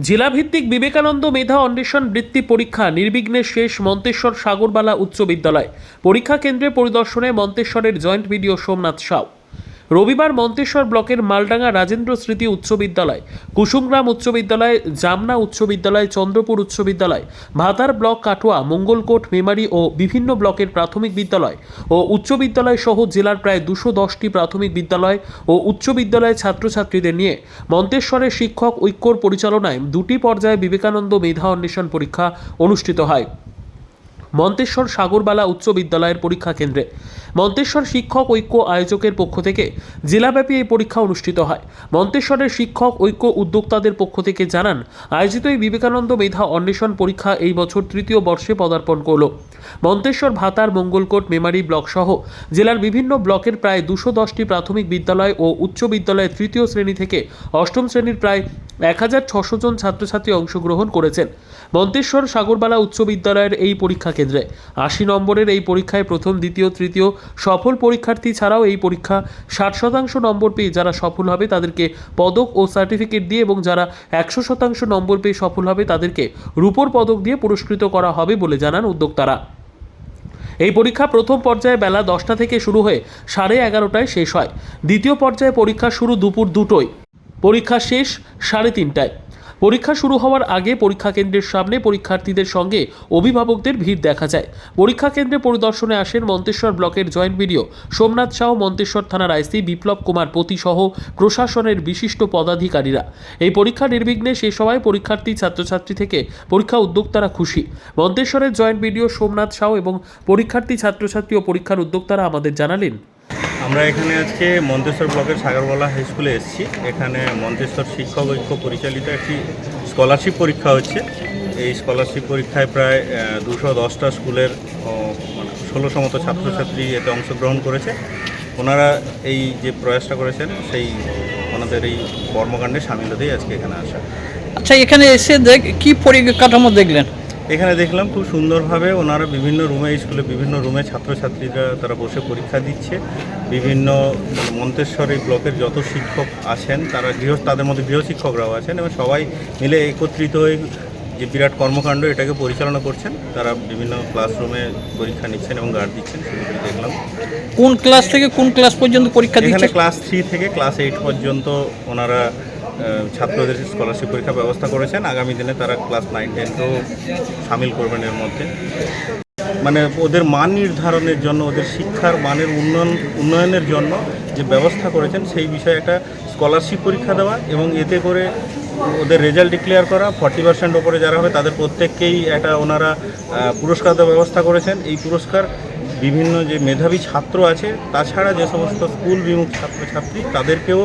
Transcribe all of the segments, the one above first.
জেলাভিত্তিক বিবেকানন্দ মেধা অন্বেষণ বৃত্তি পরীক্ষা নির্বিঘ্নে শেষ মন্তেশ্বর সাগরবালা উচ্চ বিদ্যালয়। পরীক্ষা কেন্দ্রে পরিদর্শনে মন্তেশ্বরের জয়েন্ট ভিডিও সোমনাথ সাউ। রবিবার মন্তেশ্বর ব্লকের মালডাঙ্গা রাজেন্দ্র স্মৃতি উচ্চ বিদ্যালয়, কুসুমগ্রাম উচ্চ বিদ্যালয়, জামনা উচ্চ বিদ্যালয়, চন্দ্রপুর উচ্চ বিদ্যালয়, ভাতার ব্লক কাটোয়া, মঙ্গলকোট, মেমারি ও বিভিন্ন ব্লকের প্রাথমিক বিদ্যালয় ও উচ্চ বিদ্যালয় সহ জেলার প্রায় 210টি প্রাথমিক বিদ্যালয় ও উচ্চ বিদ্যালয়ের ছাত্রছাত্রীদের নিয়ে মন্তেশ্বরের শিক্ষক ঐক্যর পরিচালনায় দুটি পর্যায়ে বিবেকানন্দ মেধা অন্বেষণ পরীক্ষা অনুষ্ঠিত হয় মন্তেশ্বর সাগরবালা উচ্চ বিদ্যালয়ের পরীক্ষা কেন্দ্রে। মন্তেশ্বর শিক্ষক ঐক্য আয়োজকের পক্ষ থেকে জেলাব্যাপী এই পরীক্ষা অনুষ্ঠিত হয়। মন্তেশ্বরের শিক্ষক ঐক্য উদ্যোক্তাদের পক্ষ থেকে জানান, আয়োজিত এই বিবেকানন্দ মেধা অন্বেষণ পরীক্ষা এই বছর তৃতীয় বর্ষে পদার্পণ করল। মন্তেশ্বর, ভাতার, মঙ্গলকোট, মেমারি ব্লক সহ জেলার বিভিন্ন ব্লকের প্রায় 210টি প্রাথমিক বিদ্যালয় ও উচ্চ বিদ্যালয়ের তৃতীয় শ্রেণী থেকে অষ্টম শ্রেণীর প্রায় 1600 জন ছাত্রছাত্রী অংশগ্রহণ করেছেন। মন্তেশ্বর সাগরবালা উচ্চ বিদ্যালয়ের এই পরীক্ষা কেন্দ্রে 80 নম্বরের এই পরীক্ষায় প্রথম, দ্বিতীয়, তৃতীয় সফল পরীক্ষার্থী ছাড়াও এই পরীক্ষা 60% নম্বর পেয়ে যারা সফল হবে তাদেরকে পদক ও সার্টিফিকেট দিয়ে এবং যারা 100% নম্বর পেয়ে সফল হবে তাদেরকে রূপোর পদক দিয়ে পুরস্কৃত করা হবে বলে জানান উদ্যোক্তারা। এই পরীক্ষা প্রথম পর্যায়ে বেলা 10টা থেকে শুরু হয়ে 11:30টায় শেষ হয়। দ্বিতীয় পর্যায়ে পরীক্ষা শুরু দুপুর 2টোয়, পরীক্ষা শেষ 3:30টায়। পরীক্ষা শুরু হওয়ার আগে পরীক্ষা কেন্দ্রের সামনে পরীক্ষার্থীদের সঙ্গে অভিভাবকদের ভিড় দেখা যায়। পরীক্ষা কেন্দ্রে পরিদর্শনে আসেন মন্তেশ্বর ব্লকের জয়েন্ট ভিডিও সোমনাথ সাউ, মন্তেশ্বর থানার আইসি বিপ্লব কুমার পতি সহ প্রশাসনের বিশিষ্ট পদাধিকারীরা। এই পরীক্ষা নির্বিঘ্নে শেষ হওয়ায় পরীক্ষার্থী, ছাত্রছাত্রী থেকে পরীক্ষা উদ্যোক্তারা খুশি। মন্তেশ্বরের জয়েন্ট ভিডিও সোমনাথ সাউ এবং পরীক্ষার্থী, ছাত্রছাত্রী ও পরীক্ষার উদ্যোক্তারা আমাদের জানালেন, আমরা এখানে আজকে মন্তেশ্বর ব্লকের সাগরবালা হাই স্কুলে এসেছি। এখানে মন্তেশ্বর শিক্ষক ঐক্য পরিচালিত একটি স্কলারশিপ পরীক্ষা হচ্ছে। এই স্কলারশিপ পরীক্ষায় প্রায় 210টা স্কুলের 1600 মতো ছাত্রছাত্রী এতে অংশগ্রহণ করেছে। ওনারা এই যে প্রয়াসটা করেছেন সেই ওনাদের এই কর্মকাণ্ডে সামিল হতেই আজকে এখানে আসা। আচ্ছা, এখানে এসে কি পরিকাঠামো দেখলেন? এখানে দেখলাম খুব সুন্দরভাবে ওনারা বিভিন্ন রুমে, স্কুলে বিভিন্ন রুমে ছাত্রছাত্রীরা তারা বসে পরীক্ষা দিচ্ছে। বিভিন্ন মন্তেশ্বর এই ব্লকের যত শিক্ষক আছেন তারা তাদের মধ্যে গৃহশিক্ষকরাও আছেন এবং সবাই মিলে একত্রিত হয়ে যে বিরাট কর্মকাণ্ড এটাকে পরিচালনা করছেন। তারা বিভিন্ন ক্লাসরুমে পরীক্ষা নিচ্ছেন এবং গার্ড দিচ্ছেন, সেগুলো দেখলাম। কোন ক্লাস থেকে কোন ক্লাস পর্যন্ত পরীক্ষা দিচ্ছেন? এখানে ক্লাস 3 থেকে ক্লাস 8 পর্যন্ত ওনারা ছাত্রদের স্কলারশিপ পরীক্ষার ব্যবস্থা করেছেন। আগামী দিনে তারা ক্লাস 9, 10কেও সামিল করবেন এর মধ্যে। মানে ওদের মান নির্ধারণের জন্য, ওদের শিক্ষার মানের উন্নয়নের জন্য যে ব্যবস্থা করেছেন সেই বিষয়ে একটা স্কলারশিপ পরীক্ষা দেওয়া এবং এতে করে ওদের রেজাল্ট ডিক্লেয়ার করা। 40% ওপরে যারা হবে তাদের প্রত্যেককেই একটা ওনারা পুরস্কার দেওয়ার ব্যবস্থা করেছেন। এই পুরস্কার বিভিন্ন যে মেধাবী ছাত্র আছে তাছাড়া যে সমস্ত স্কুল বিমুখ ছাত্রছাত্রী তাদেরকেও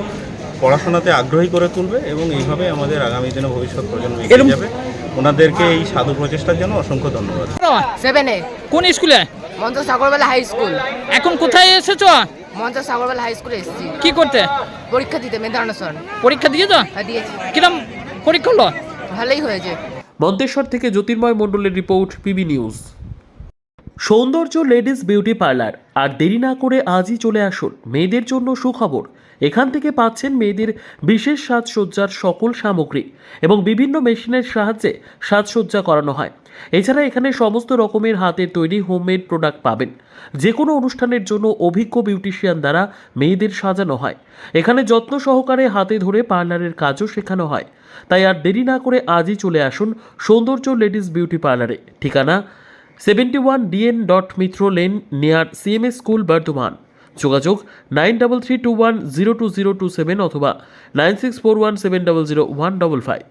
পড়াশোনাতে আগ্রহী করে তুলবে এবং এইভাবে আমাদের আগামী দিনে ভবিষ্যৎ প্রজন্ম এগিয়ে যাবে। ওনাদেরকে এই সাধু প্রচেষ্টার জন্য অসংখ্য ধন্যবাদ। 7-এ কোন স্কুলে? Manteswar Sagarbala high school. এখন কোথায় এসেছো? মন্তেশ্বর সাগরবালা হাই স্কুলে এসেছি। কি করতে? পরীক্ষা দিতে, মেধা অন্বেষণ। পরীক্ষা দিয়েছো? হ্যাঁ, দিয়েছি। কিরম পরীক্ষা হলো? ভালোই হয়েছে। মন্তেশ্বর থেকে জ্যোতির্ময় মণ্ডলের রিপোর্ট, পিবি নিউজ। সৌন্দর্য লেডিস বিউটি পার্লার। আর দেরি না করে আজই চলে আসুন। মেয়েদের জন্য সুখবর, এখান থেকে পাচ্ছেন মেয়েদের বিশেষ সাজসজ্জার সকল সামগ্রী এবং বিভিন্ন মেশিনের সাহায্যে সাজসজ্জা করানো হয়। এছাড়া এখানে সমস্ত রকমের হাতের তৈরি হোমমেড প্রোডাক্ট পাবেন। যে কোনো অনুষ্ঠানের জন্য অভিজ্ঞ বিউটিশিয়ান দ্বারা মেয়েদের সাজানো হয়। এখানে যত্ন সহকারে হাতে ধরে পার্লারের কাজও শেখানো হয়। তাই আর দেরি না করে আজই চলে আসুন সৌন্দর্য লেডিস বিউটি পার্লারে। ঠিকানা 71 DN Mitra lane, near CMS school, Bardhaman. যোগাযোগ 9332102027 অথবা 9641700155।